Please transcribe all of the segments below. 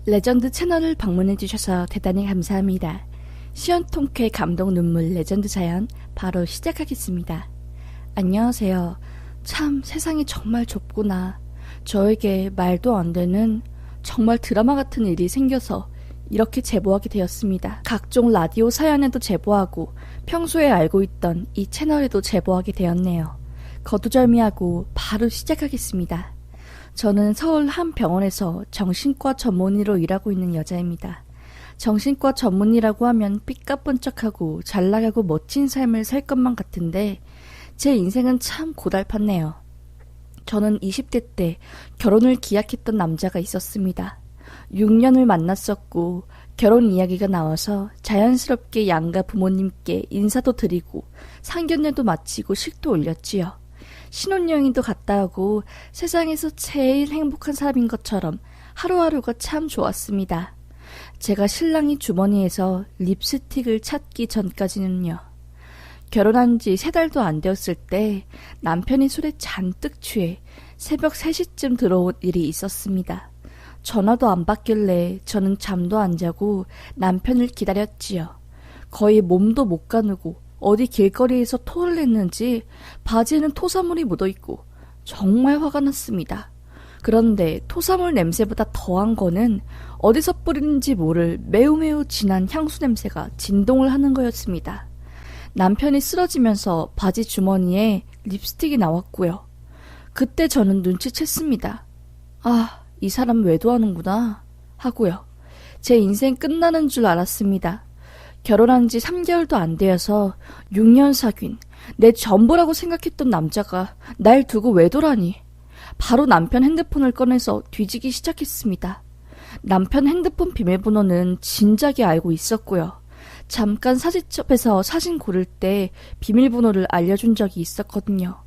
레전드 채널을 방문해주셔서 대단히 감사합니다. 시원통쾌 감동 눈물 레전드 사연 바로 시작하겠습니다. 안녕하세요. 참 세상이 정말 좁구나. 저에게 말도 안 되는 정말 드라마 같은 일이 생겨서 이렇게 제보하게 되었습니다. 각종 라디오 사연에도 제보하고 평소에 알고 있던 이 채널에도 제보하게 되었네요. 거두절미하고 바로 시작하겠습니다. 저는 서울 한 병원에서 정신과 전문의로 일하고 있는 여자입니다. 정신과 전문의라고 하면 삐까뻔쩍하고 잘나가고 멋진 삶을 살 것만 같은데 제 인생은 참 고달팠네요. 저는 20대 때 결혼을 기약했던 남자가 있었습니다. 6년을 만났었고 결혼 이야기가 나와서 자연스럽게 양가 부모님께 인사도 드리고 상견례도 마치고 식도 올렸지요. 신혼여행도 갔다 오고 세상에서 제일 행복한 사람인 것처럼 하루하루가 참 좋았습니다. 제가 신랑이 주머니에서 립스틱을 찾기 전까지는요. 결혼한 지 3달도 안 되었을 때 남편이 술에 잔뜩 취해 새벽 3시쯤 들어온 일이 있었습니다. 전화도 안 받길래 저는 잠도 안 자고 남편을 기다렸지요. 거의 몸도 못 가누고 어디 길거리에서 토를 했는지 바지에는 토사물이 묻어있고 정말 화가 났습니다. 그런데 토사물 냄새보다 더한 거는 어디서 뿌리는지 모를 매우 진한 향수 냄새가 진동을 하는 거였습니다. 남편이 쓰러지면서 바지 주머니에 립스틱이 나왔고요. 그때 저는 눈치챘습니다. 아, 이 사람 외도하는구나 하고요. 제 인생 끝나는 줄 알았습니다. 결혼한 지 3개월도 안 되어서 6년 사귄 내 전부라고 생각했던 남자가 날 두고 외도라니. 바로 남편 핸드폰을 꺼내서 뒤지기 시작했습니다. 남편 핸드폰 비밀번호는 진작에 알고 있었고요. 잠깐 사진첩에서 사진 고를 때 비밀번호를 알려준 적이 있었거든요.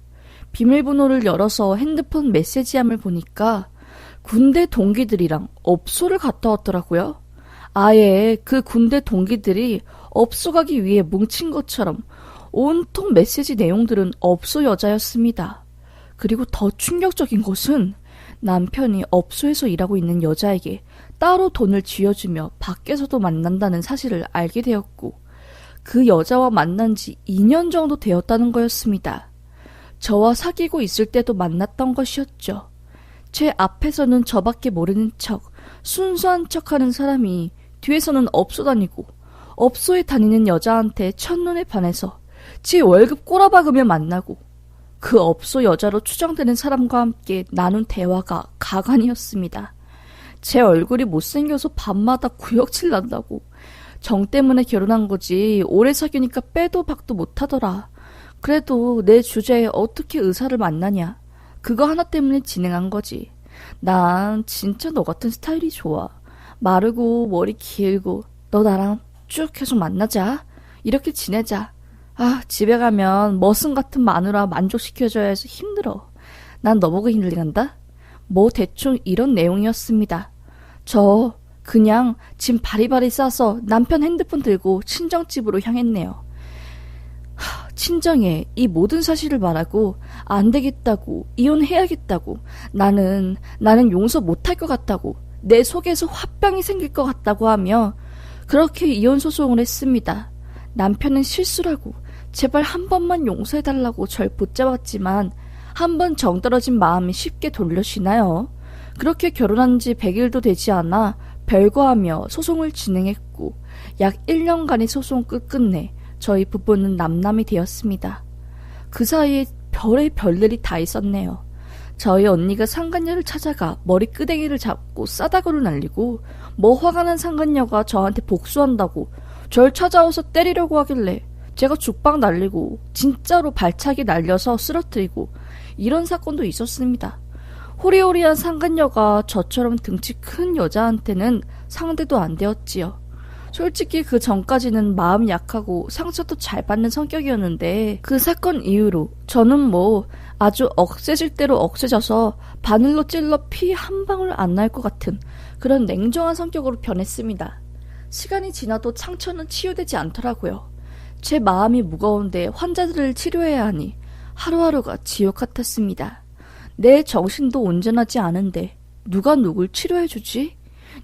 비밀번호를 열어서 핸드폰 메시지함을 보니까 군대 동기들이랑 업소를 갔다 왔더라고요. 아예 그 군대 동기들이 업소 가기 위해 뭉친 것처럼 온통 메시지 내용들은 업소 여자였습니다. 그리고 더 충격적인 것은 남편이 업소에서 일하고 있는 여자에게 따로 돈을 쥐어주며 밖에서도 만난다는 사실을 알게 되었고 그 여자와 만난 지 2년 정도 되었다는 거였습니다. 저와 사귀고 있을 때도 만났던 것이었죠. 제 앞에서는 저밖에 모르는 척, 순수한 척하는 사람이 뒤에서는 업소 다니고 업소에 다니는 여자한테 첫눈에 반해서 지 월급 꼬라박으며 만나고 그 업소 여자로 추정되는 사람과 함께 나눈 대화가 가관이었습니다. 제 얼굴이 못생겨서 밤마다 구역질 난다고. 정 때문에 결혼한 거지 오래 사귀니까 빼도 박도 못하더라. 그래도 내 주제에 어떻게 의사를 만나냐. 그거 하나 때문에 진행한 거지. 난 진짜 너 같은 스타일이 좋아. 마르고 머리 길고 너 나랑 쭉 계속 만나자. 이렇게 지내자. 아, 집에 가면 머슴 같은 마누라 만족시켜줘야 해서 힘들어. 난 너보고 힘들간다? 뭐 대충 이런 내용이었습니다. 저 그냥 짐 바리바리 싸서 남편 핸드폰 들고 친정집으로 향했네요. 친정에 이 모든 사실을 말하고 안 되겠다고, 이혼해야겠다고, 나는 용서 못할 것 같다고, 내 속에서 화병이 생길 것 같다고 하며 그렇게 이혼 소송을 했습니다. 남편은 실수라고 제발 한 번만 용서해달라고 절 붙잡았지만 한 번 정 떨어진 마음이 쉽게 돌려지나요? 그렇게 결혼한 지 100일도 되지 않아 별거하며 소송을 진행했고 약 1년간의 소송 끝끝내 저희 부부는 남남이 되었습니다. 그 사이에 별의 별일이 다 있었네요. 저희 언니가 상간녀를 찾아가 머리 끄댕이를 잡고 싸다구를 날리고 뭐 화가 난 상간녀가 저한테 복수한다고 절 찾아와서 때리려고 하길래 제가 죽방 날리고 진짜로 발차기 날려서 쓰러뜨리고 이런 사건도 있었습니다. 호리호리한 상간녀가 저처럼 등치 큰 여자한테는 상대도 안 되었지요. 솔직히 그 전까지는 마음이 약하고 상처도 잘 받는 성격이었는데 그 사건 이후로 저는 뭐 아주 억세질 대로 억세져서 바늘로 찔러 피 한 방울 안 날 것 같은 그런 냉정한 성격으로 변했습니다. 시간이 지나도 상처는 치유되지 않더라고요. 제 마음이 무거운데 환자들을 치료해야 하니 하루하루가 지옥 같았습니다. 내 정신도 온전하지 않은데 누가 누굴 치료해주지?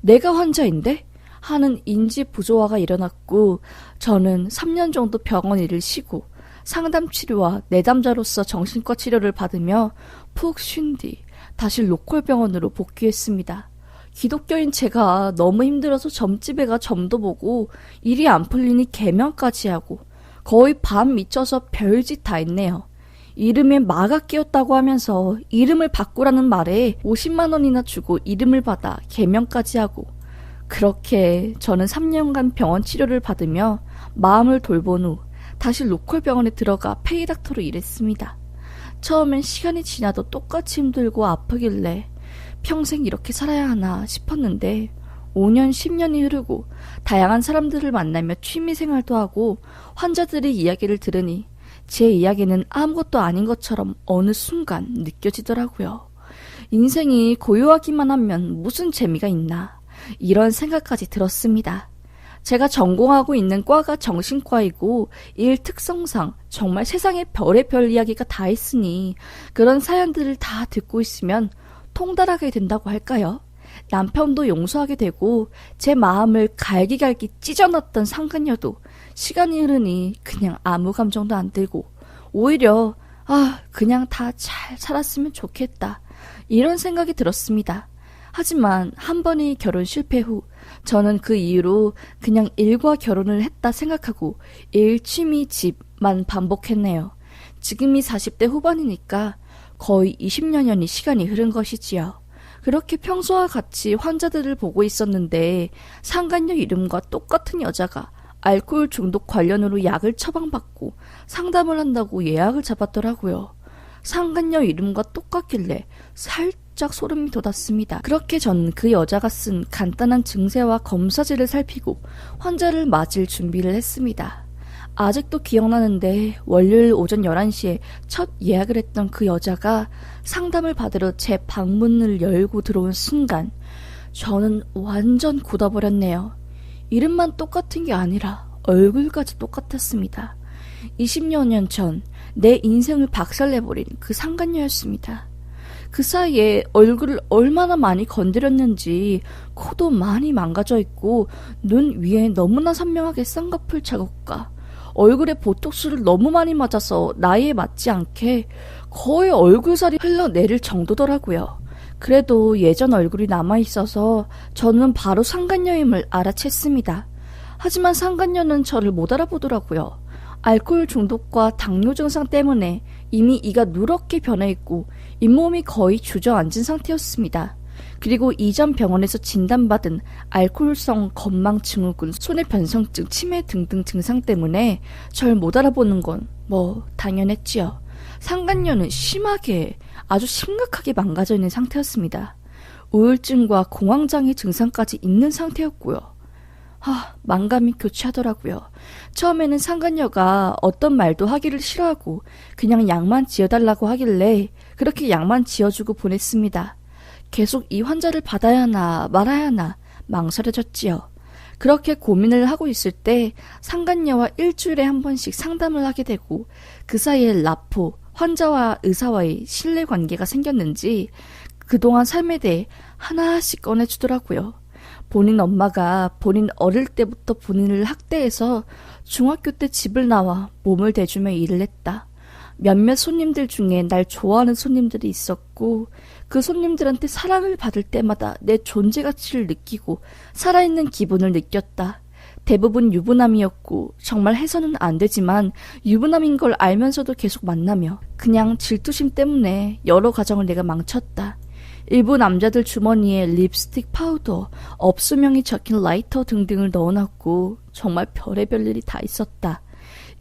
내가 환자인데? 하는 인지 부조화가 일어났고 저는 3년 정도 병원 일을 쉬고 상담치료와 내담자로서 정신과 치료를 받으며 푹 쉰 뒤 다시 로컬 병원으로 복귀했습니다. 기독교인 제가 너무 힘들어서 점집에 가 점도 보고 일이 안 풀리니 개명까지 하고 거의 밤 미쳐서 별짓 다 했네요. 이름에 마가 끼었다고 하면서 이름을 바꾸라는 말에 50만 원이나 주고 이름을 받아 개명까지 하고 그렇게 저는 3년간 병원 치료를 받으며 마음을 돌본 후 다시 로컬 병원에 들어가 페이닥터로 일했습니다. 처음엔 시간이 지나도 똑같이 힘들고 아프길래 평생 이렇게 살아야 하나 싶었는데 5년, 10년이 흐르고 다양한 사람들을 만나며 취미생활도 하고 환자들의 이야기를 들으니 제 이야기는 아무것도 아닌 것처럼 어느 순간 느껴지더라고요. 인생이 고요하기만 하면 무슨 재미가 있나 이런 생각까지 들었습니다. 제가 전공하고 있는 과가 정신과이고 일 특성상 정말 세상에 별의별 이야기가 다 있으니 그런 사연들을 다 듣고 있으면 통달하게 된다고 할까요? 남편도 용서하게 되고 제 마음을 갈기갈기 찢어놨던 상간녀도 시간이 흐르니 그냥 아무 감정도 안 들고 오히려 그냥 다 잘 살았으면 좋겠다 이런 생각이 들었습니다. 하지만 한 번의 결혼 실패 후 저는 그 이후로 그냥 일과 결혼을 했다 생각하고 일, 취미, 집만 반복했네요. 지금이 40대 후반이니까 거의 20여년이 시간이 흐른 것이지요. 그렇게 평소와 같이 환자들을 보고 있었는데 상간녀 이름과 똑같은 여자가 알코올 중독 관련으로 약을 처방받고 상담을 한다고 예약을 잡았더라고요. 상간녀 이름과 똑같길래 살짝 소름이 돋았습니다. 그렇게 전 그 여자가 쓴 간단한 증세와 검사지를 살피고 환자를 맞을 준비를 했습니다. 아직도 기억나는데 월요일 오전 11시에 첫 예약을 했던 그 여자가 상담을 받으러 제 방문을 열고 들어온 순간 저는 완전 굳어버렸네요. 이름만 똑같은 게 아니라 얼굴까지 똑같았습니다. 20여 년 전 내 인생을 박살내버린 그 상간녀였습니다. 그 사이에 얼굴을 얼마나 많이 건드렸는지 코도 많이 망가져 있고 눈 위에 너무나 선명하게 쌍꺼풀 자국과 얼굴에 보톡스를 너무 많이 맞아서 나이에 맞지 않게 거의 얼굴살이 흘러내릴 정도더라고요. 그래도 예전 얼굴이 남아있어서 저는 바로 상간녀임을 알아챘습니다. 하지만 상간녀는 저를 못 알아보더라고요. 알코올 중독과 당뇨 증상 때문에 이미 이가 누렇게 변해있고 잇몸이 거의 주저앉은 상태였습니다. 그리고 이전 병원에서 진단받은 알코올성 건망증후군, 손해변성증, 치매 등등 증상 때문에 절 못 알아보는 건 당연했지요. 상간녀는 심하게, 아주 심각하게 망가져 있는 상태였습니다. 우울증과 공황장애 증상까지 있는 상태였고요. 만감이 교차하더라고요. 처음에는 상간녀가 어떤 말도 하기를 싫어하고 그냥 약만 지어달라고 하길래 그렇게 약만 지어주고 보냈습니다. 계속 이 환자를 받아야 하나 말아야 하나 망설여졌지요. 그렇게 고민을 하고 있을 때 상간녀와 일주일에 한 번씩 상담을 하게 되고 그 사이에 라포, 환자와 의사와의 신뢰관계가 생겼는지 그동안 삶에 대해 하나씩 꺼내주더라고요. 본인 엄마가 본인 어릴 때부터 본인을 학대해서 중학교 때 집을 나와 몸을 대주며 일을 했다. 몇몇 손님들 중에 날 좋아하는 손님들이 있었고 그 손님들한테 사랑을 받을 때마다 내 존재 가치를 느끼고 살아있는 기분을 느꼈다. 대부분 유부남이었고 정말 해서는 안 되지만 유부남인 걸 알면서도 계속 만나며 그냥 질투심 때문에 여러 가정을 내가 망쳤다. 일부 남자들 주머니에 립스틱, 파우더, 업소명이 적힌 라이터 등등을 넣어놨고 정말 별의별 일이 다 있었다.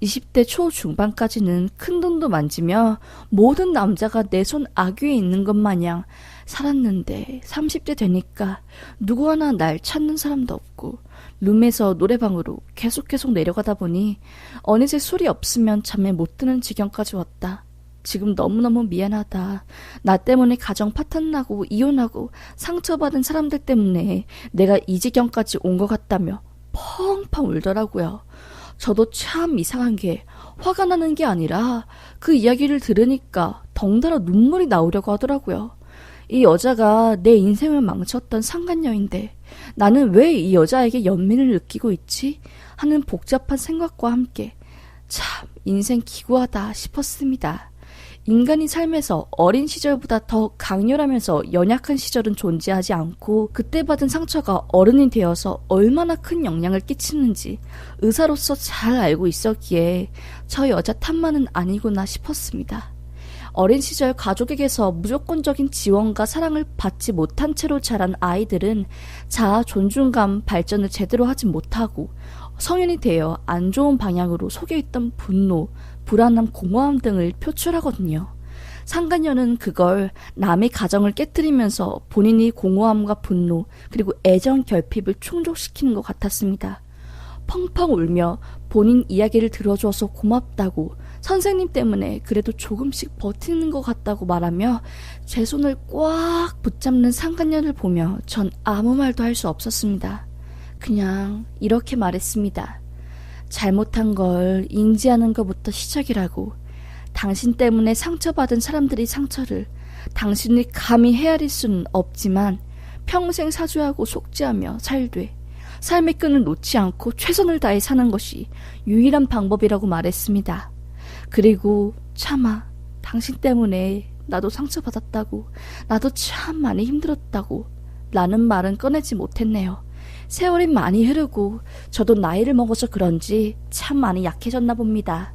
20대 초중반까지는 큰돈도 만지며 모든 남자가 내 손 아귀에 있는 것 마냥 살았는데 30대 되니까 누구 하나 날 찾는 사람도 없고 룸에서 노래방으로 계속 내려가다 보니 어느새 술이 없으면 잠에 못 드는 지경까지 왔다. 지금 너무너무 미안하다. 나 때문에 가정 파탄나고 이혼하고 상처받은 사람들 때문에 내가 이 지경까지 온 것 같다며 펑펑 울더라고요. 저도 참 이상한 게 화가 나는 게 아니라 그 이야기를 들으니까 덩달아 눈물이 나오려고 하더라고요. 이 여자가 내 인생을 망쳤던 상간녀인데 나는 왜 이 여자에게 연민을 느끼고 있지? 하는 복잡한 생각과 함께 참 인생 기구하다 싶었습니다. 인간이 삶에서 어린 시절보다 더 강렬하면서 연약한 시절은 존재하지 않고 그때 받은 상처가 어른이 되어서 얼마나 큰 영향을 끼치는지 의사로서 잘 알고 있었기에 저 여자 탓만은 아니구나 싶었습니다. 어린 시절 가족에게서 무조건적인 지원과 사랑을 받지 못한 채로 자란 아이들은 자아 존중감 발전을 제대로 하지 못하고 성인이 되어 안 좋은 방향으로 속여있던 분노, 불안함, 공허함 등을 표출하거든요. 상간녀는 그걸 남의 가정을 깨뜨리면서 본인이 공허함과 분노 그리고 애정 결핍을 충족시키는 것 같았습니다. 펑펑 울며 본인 이야기를 들어줘서 고맙다고 선생님 때문에 그래도 조금씩 버티는 것 같다고 말하며 제 손을 꽉 붙잡는 상간녀를 보며 전 아무 말도 할 수 없었습니다. 그냥 이렇게 말했습니다. 잘못한 걸 인지하는 것부터 시작이라고. 당신 때문에 상처받은 사람들의 상처를 당신이 감히 헤아릴 수는 없지만 평생 사죄하고 속죄하며 살되 삶의 끈을 놓지 않고 최선을 다해 사는 것이 유일한 방법이라고 말했습니다. 그리고 차마 당신 때문에 나도 상처받았다고, 나도 참 많이 힘들었다고 라는 말은 꺼내지 못했네요. 세월이 많이 흐르고 저도 나이를 먹어서 그런지 참 많이 약해졌나 봅니다.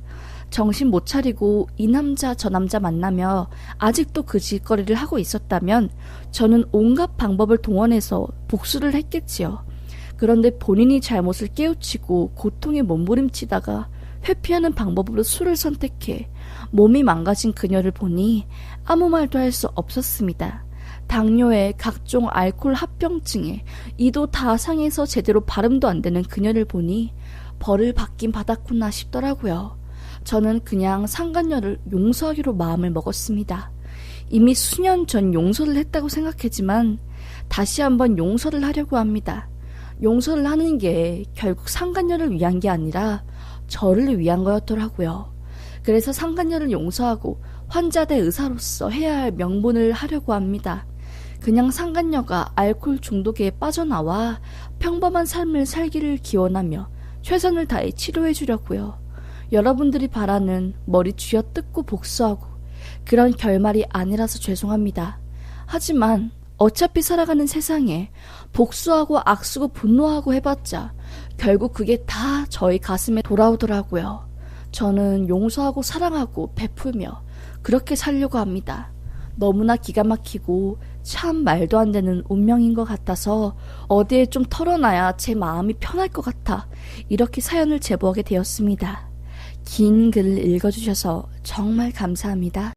정신 못 차리고 이 남자 저 남자 만나며 아직도 그 짓거리를 하고 있었다면 저는 온갖 방법을 동원해서 복수를 했겠지요. 그런데 본인이 잘못을 깨우치고 고통에 몸부림치다가 회피하는 방법으로 술을 선택해 몸이 망가진 그녀를 보니 아무 말도 할 수 없었습니다. 당뇨에 각종 알코올 합병증에 이도 다 상해서 제대로 발음도 안 되는 그녀를 보니 벌을 받긴 받았구나 싶더라고요. 저는 그냥 상간녀를 용서하기로 마음을 먹었습니다. 이미 수년 전 용서를 했다고 생각했지만 다시 한번 용서를 하려고 합니다. 용서를 하는 게 결국 상간녀를 위한 게 아니라 저를 위한 거였더라고요. 그래서 상간녀를 용서하고 환자 대 의사로서 해야 할 명분을 하려고 합니다. 그냥 상간녀가 알코올 중독에 빠져나와 평범한 삶을 살기를 기원하며 최선을 다해 치료해 주려고요. 여러분들이 바라는 머리 쥐어뜯고 복수하고 그런 결말이 아니라서 죄송합니다. 하지만 어차피 살아가는 세상에 복수하고 악수고 분노하고 해봤자 결국 그게 다 저희 가슴에 돌아오더라고요. 저는 용서하고 사랑하고 베풀며 그렇게 살려고 합니다. 너무나 기가 막히고 참 말도 안 되는 운명인 것 같아서 어디에 좀 털어놔야 제 마음이 편할 것 같아 이렇게 사연을 제보하게 되었습니다. 긴 글을 읽어주셔서 정말 감사합니다.